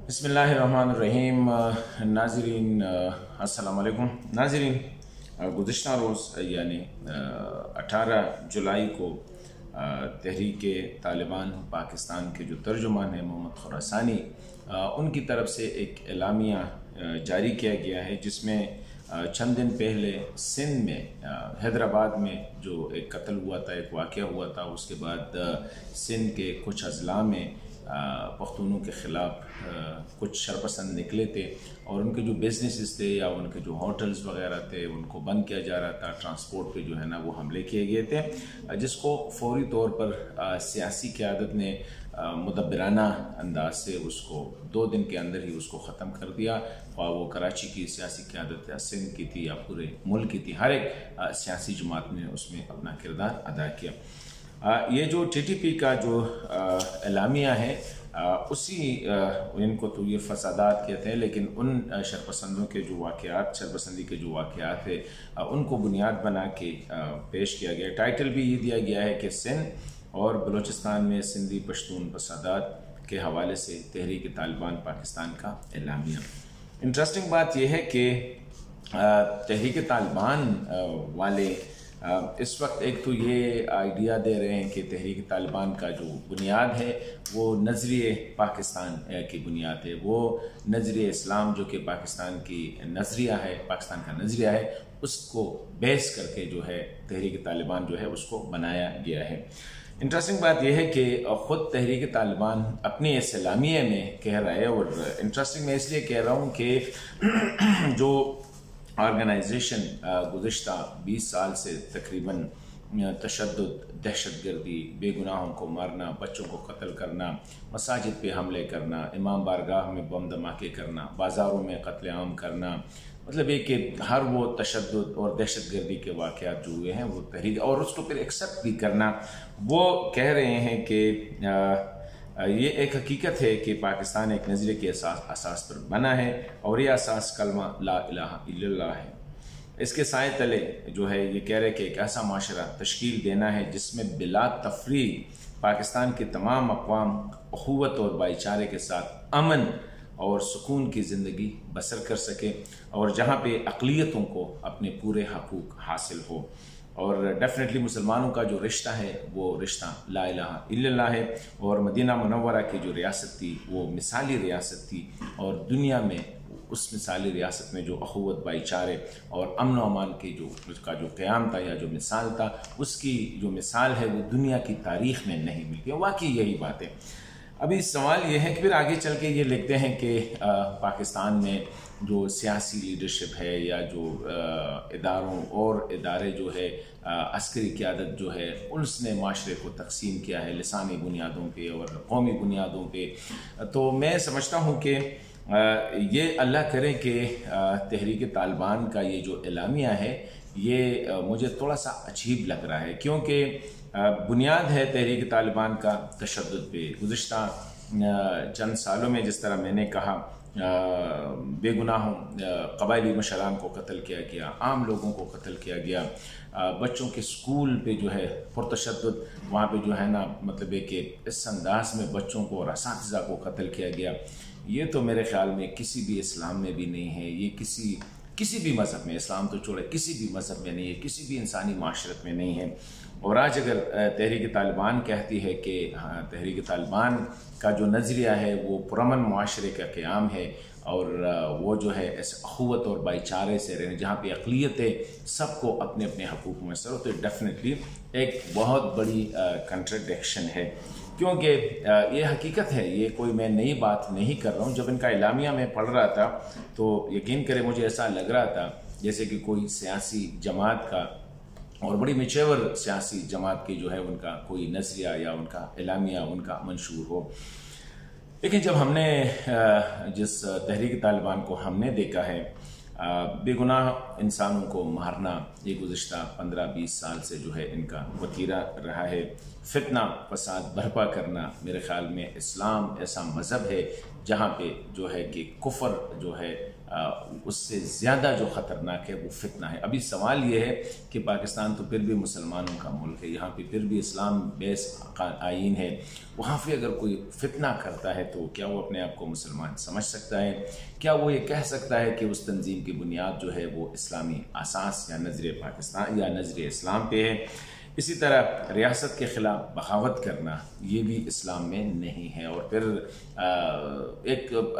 बिस्मिल्लाहिर्रहमानिर्रहीम। नाज़रीन अस्सलाम वालेकुम। नाज़रीन, गुज़िश्ता रोज़ यानी 18 जुलाई को तहरीक तालिबान पाकिस्तान के जो तर्जुमान हैं मोहम्मद खुरासानी, उनकी तरफ से एक एलामिया जारी किया गया है जिसमें चंद दिन पहले सिंध में हैदराबाद में जो एक कत्ल हुआ था, एक वाक़या हुआ था, उसके बाद सिंध के कुछ अज़ला में पख्तूनों के ख़िलाफ़ कुछ शरपसंद निकले थे और उनके जो बिजनेसेस थे या उनके जो होटल्स वगैरह थे उनको बंद किया जा रहा था। ट्रांसपोर्ट पे जो है ना वो हमले किए गए थे, जिसको फौरी तौर पर सियासी क़यादत ने मुदब्बिराना अंदाज से उसको 2 दिन के अंदर ही उसको ख़त्म कर दिया। ख्वाह वो कराची की सियासी क़यादत या सिंध की थी या पूरे मुल्क की थी, हर एक सियासी जमात ने उसमें अपना किरदार अदा किया। ये जो TTP का जो एलामिया है उसी इनको तो ये फसादात कहते हैं, लेकिन उन शरपसंदों के जो वाक़यात, शरपसंदी के जो वाक़यात है उनको बुनियाद बना के पेश किया गया। टाइटल भी ये दिया गया है कि सिंध और बलूचिस्तान में सिंधी पश्तून फसादात के हवाले से तहरीक तालिबान पाकिस्तान का एलामिया। इंटरेस्टिंग बात यह है कि तहरीक तालिबान वाले इस वक्त एक तो ये आइडिया दे रहे हैं कि तहरीक तालिबान का जो बुनियाद है वो नज़रिए पाकिस्तान की बुनियाद है, वो नज़रिए इस्लाम जो कि पाकिस्तान की नज़रिया है, पाकिस्तान का नज़रिया है, उसको बेस करके जो है तहरीक तालिबान जो है उसको बनाया गया है। इंटरेस्टिंग बात यह है कि ख़ुद तहरीक तालिबान अपने इस एलामिये में कह रहा है, और इंटरेस्टिंग मैं इसलिए कह रहा हूँ कि जो ऑर्गेनाइजेशन गुज़िश्ता 20 साल से तकरीबन तशद्दुद, दहशतगर्दी, बेगुनाहों को मारना, बच्चों को कत्ल करना, मसाजिद पे हमले करना, इमाम बारगाह में बम धमाके करना, बाज़ारों में कत्लेआम करना, मतलब ये कि हर वो तशद्दुद और दहशतगर्दी के वाक़यात जो हुए हैं वो तहरीक, और उसको फिर एक्सेप्ट भी करना। वो कह रहे हैं कि ये एक हकीकत है कि पाकिस्तान एक नज़रिए के असास पर बना है और ये असास कलमा ला इलाहा इल्लल्लाह है। इसके साए तले जो है ये कह रहे कि एक ऐसा माशरा तश्कील देना है जिसमें बिला तफरीक पाकिस्तान के तमाम अक़वाम अख़ुवत और भाईचारे के साथ अमन और सुकून की ज़िंदगी बसर कर सके, और जहाँ पे अक़लियतों को अपने पूरे हकूक़ हासिल हो। और डेफिनेटली मुसलमानों का जो रिश्ता है वो रिश्ता ला इलाहा इल्लल्लाह है, और मदीना मुनव्वरा की जो रियासत थी वो मिसाली रियासत थी, और दुनिया में उस मिसाली रियासत में जो अख़ुवत, भाईचारे और अमन अमान की जो उसका जो क़याम था या जो मिसाल था, उसकी जो मिसाल है वो दुनिया की तारीख़ में नहीं मिलती है। वाकई यही बात है। अभी सवाल ये है कि फिर आगे चल के ये लिखते हैं कि पाकिस्तान में जो सियासी लीडरशिप है या जो इदारों और इदारे जो है अस्करी क़यादत जो है उसने माशरे को तकसीम किया है लिसानी बुनियादों पे और कौमी बुनियादों पे। तो मैं समझता हूँ कि ये अल्लाह करे कि तहरीक तालिबान का ये जो एलामिया है ये मुझे थोड़ा सा अजीब लग रहा है, क्योंकि बुनियाद है तहरीक तालिबान का तशद्दुद पे। गुज़िश्ता चंद सालों में जिस तरह मैंने कहा बेगुनाहों क़बायली मशरान को कत्ल किया गया, आम लोगों को कत्ल किया गया, बच्चों के स्कूल पे जो है पुरतशद्दुद वहाँ पे जो है ना, मतलब है कि इस अंदाज में बच्चों को और असातिज़ा को कत्ल किया गया। ये तो मेरे ख़्याल में किसी भी इस्लाम में भी नहीं है, ये किसी भी मज़हब में, इस्लाम तो छोड़े किसी भी मज़हब में नहीं है, किसी भी इंसानी माशरत में नहीं है। और आज अगर तहरीक तालिबान कहती है कि हाँ, तहरीक तालिबान का जो नज़रिया है वो पुरअमन मुआशरे का क़याम है, और वो जो है इस अख़ुवत और भाईचारे से रहने, जहाँ पे अक़लियतें सबको अपने अपने हकूक़ मैसर हो, तो डेफिनेटली एक बहुत बड़ी कंट्रडिक्शन है। क्योंकि ये हकीकत है, ये कोई मैं नई बात नहीं कर रहा हूँ। जब इनका एलामिया में पढ़ रहा था तो यकीन करें मुझे ऐसा लग रहा था जैसे कि कोई सियासी जमात का, और बड़ी मेचेवर सियासी जमात की जो है उनका कोई नज़रिया या उनका एलामिया उनका मंशूर हो। लेकिन जब हमने जिस तहरीक तालिबान को हमने देखा है बेगुनाह इंसानों को मारना, ये गुज़िश्ता 15-20 साल से जो है इनका वतीरा रहा है। फितना फसाद बर्पा करना, मेरे ख़्याल में इस्लाम ऐसा मज़हब है जहाँ पे जो है कि कुफ़र जो है उससे ज़्यादा जो ख़तरनाक है वो फितना है। अभी सवाल ये है कि पाकिस्तान तो फिर भी मुसलमानों का मुल्क है, यहाँ पे फिर भी इस्लाम बेस आइन है, वहाँ पे अगर कोई फितना करता है तो क्या वो अपने आप को मुसलमान समझ सकता है? क्या वो ये कह सकता है कि उस तंजीम की बुनियाद जो है वो इस्लामी आसास या नज़र पाकिस्तान या नज़र इस्लाम पे है? इसी तरह रियासत के ख़िलाफ़ बगावत करना ये भी इस्लाम में नहीं है। और फिर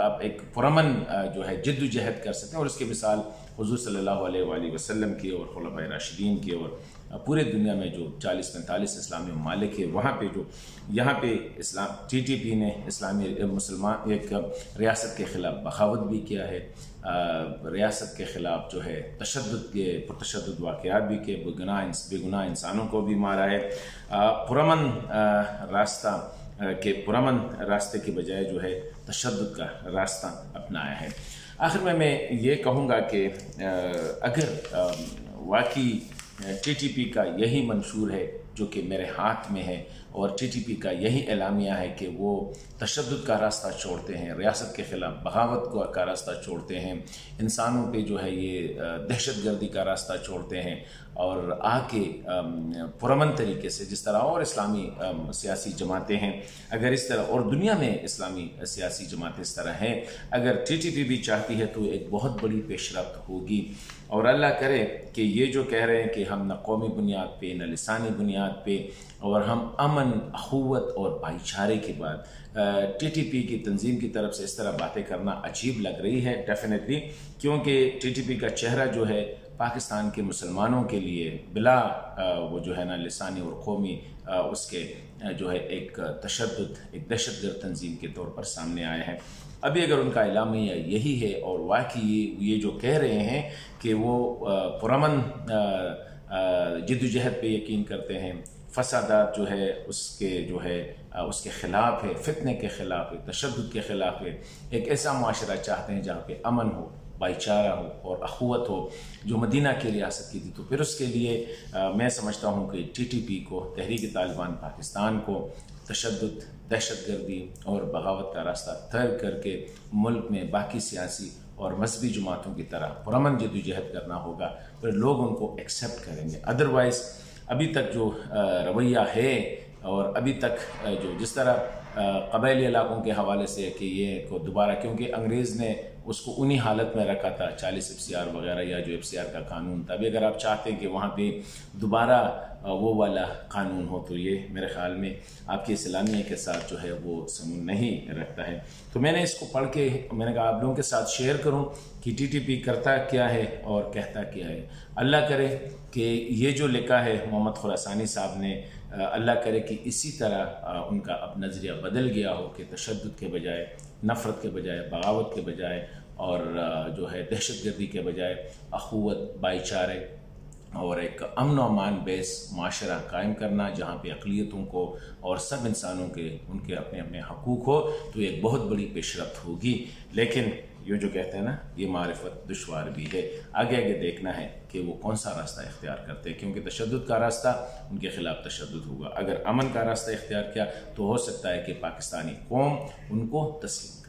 आप एक पुरअमन जो है जद्दोजहद कर सकते हैं, और इसकी मिसाल हुज़ूर सल्लल्लाहु अलैहि वसल्लम की और खुलफ़ाए राशिदीन की और पूरे दुनिया में जो 40-45 इस्लामी ममालिक है वहाँ पे जो यहाँ पे इस्लाम TTP ने इस्लामी मुसलमान एक रियासत के ख़िलाफ़ बगावत भी किया है, रियासत के ख़िलाफ़ जो है तशद्दुद के पुरतशद्दुद वाक़यात भी किए, बेगुनाह इंसानों को भी मारा है, पुरअमन रास्ते के बजाय जो है तशद्दुद का रास्ता अपनाया है। आखिर में मैं ये कहूँगा कि अगर वाकई TTP का यही मंशूर है जो कि मेरे हाथ में है, और TTP का यही एलामिया है कि वो तशद्दुद का रास्ता छोड़ते हैं, रियासत के ख़िलाफ़ बगावत का रास्ता छोड़ते हैं, इंसानों पे जो है ये दहशतगर्दी का रास्ता छोड़ते हैं, और आके पुरअमन तरीके से जिस तरह और इस्लामी सियासी जमातें हैं, अगर इस तरह और दुनिया में इस्लामी सियासी जमातें इस तरह हैं, अगर TTP भी चाहती है तो एक बहुत बड़ी पेशरफ्त होगी। और अल्लाह करे कि ये जो कह रहे हैं कि हम न कौमी बुनियाद पे न लिसानी बुनियाद पे, और हम अमन, अखुवत और भाईचारे के बाद TTP की तंजीम की तरफ से इस तरह बातें करना अजीब लग रही है डेफिनेटली, क्योंकि TTP का चेहरा जो है पाकिस्तान के मुसलमानों के लिए बिला वो जो है ना लिसानी और कौमी उसके जो है एक तशद्दुद, एक दहशतगर्द तंजीम के तौर पर सामने आया है। अभी अगर उनका एलामिया यही है और वाकई ये जो कह रहे हैं कि वो पुरअमन जद्दोजहद पे यकीन करते हैं, फसादात जो है उसके जो है उसके ख़िलाफ़ है, फितने के ख़िलाफ़ है, तशद्दुद के ख़िलाफ़ है, एक ऐसा माशरा चाहते हैं जहाँ पे अमन हो, भाईचारा हो और अखुवत हो जो मदीना की रियासत की थी। तो फिर उसके लिए मैं समझता हूँ कि TTP को, तहरीक तालिबान पाकिस्तान को तशद्दुद, दहशतगर्दी और बगावत का रास्ता तर्क करके मुल्क में बाकी सियासी और मजहबी जमातों की तरह पुरअमन जद्दोजहद करना होगा, फिर लोग उनको एक्सेप्ट करेंगे। अदरवाइज़ अभी तक जो रवैया है और अभी तक जो जिस तरह कबायली इलाकों के हवाले से कि ये को दोबारा, क्योंकि अंग्रेज़ ने उसको उन्हीं हालत में रखा था 40 FCR वगैरह या जो FCR का कानून था। अभी अगर आप चाहते हैं कि वहाँ पे दोबारा वो वाला कानून हो तो ये मेरे ख़्याल में आपकी इस्लामिया के साथ जो है वो समूह नहीं रखता है। तो मैंने इसको पढ़ के मैंने कहा आप लोगों के साथ शेयर करूं कि TTP करता क्या है और कहता क्या है। अल्लाह करे कि ये जो लिखा है मोहम्मद खुरासानी साहब ने, अल्लाह करे कि इसी तरह उनका अब नज़रिया बदल गया हो कि तशद्दुद के बजाय, नफ़रत के बजाय, बगावत के बजाय और जो है दहशतगर्दी के बजाय अखुवत, भाईचारे और एक अमन और अमान बेस माशरा कायम करना जहाँ पे अक़लियतों को और सब इंसानों के उनके अपने अपने हकूक़ हो, तो एक बहुत बड़ी पेशरफ्त होगी। लेकिन ये जो कहते हैं ना, ये मारिफत दुश्वार भी है। आगे आगे देखना है कि वो कौन सा रास्ता इख्तियार करते हैं, क्योंकि तशद्दुद का रास्ता उनके ख़िलाफ़ तशद्दुद होगा। अगर अमन का रास्ता इख्तियार किया तो हो सकता है कि पाकिस्तानी कौम उनको तस्लीम करे।